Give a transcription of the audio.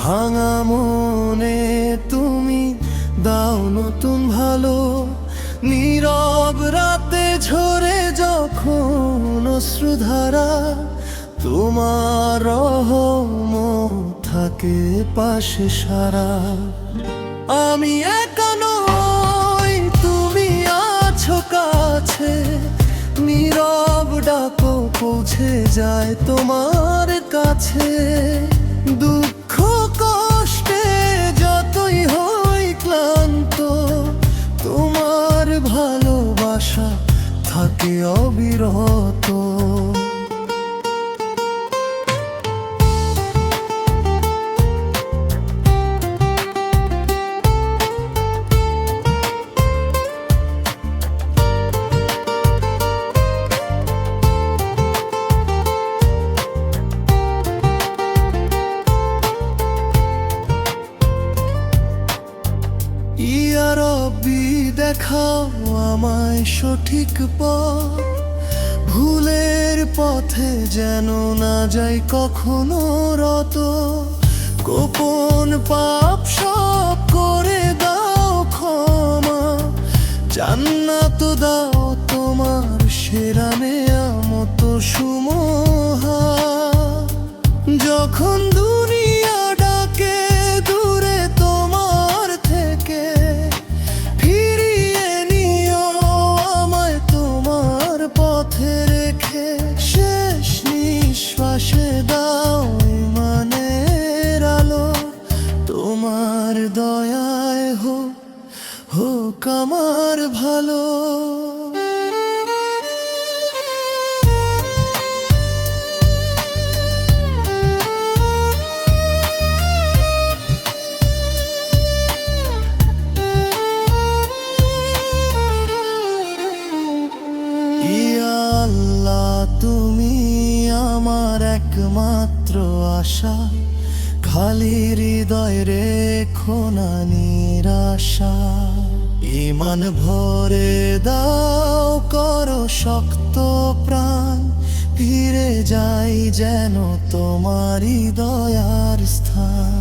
ভাঙা মনে তুমি দাও নতুন ভালো। নীরব রাতে ঝরে যখন অশ্রুধারা, তোমার রহমত থাকে পাশে সারা। আমি একা নই, তুমি আছো কাছে, নীরব ডাকো পৌঁছে যায় তোমার কাছে। দুঃখ কষ্টে যতই হই ক্লান্ত, তোমার ভালোবাসা থাকে অবিরত। ইয়া রব্বি দেখাও আমায় সঠিক পথ, ভুলের পথে যেন না যাই কখনো রত। গোপন পাপ সব করে দাও ক্ষমা, জান্নাত দাও তোমার সেরা নেয়ামত সুমহা। যখন দুনিয়া ডাকে দূরে তোমার থেকে, ফিরিয়ে নিও আমায় তোমার পথে রেখে। শেষ নিঃশ্বাসে দাও ইমানের আলো, তোমার দয়ায় হোক আমার ভালো। ইয়া আল্লাহ তুমি আমার একমাত্র আশা, খালি হৃদয় রেখো না নিরাশা। ঈমান ভরে দাও করো শক্ত প্রাণ, ফিরে যাই যেন তোমারই দয়ার স্থান।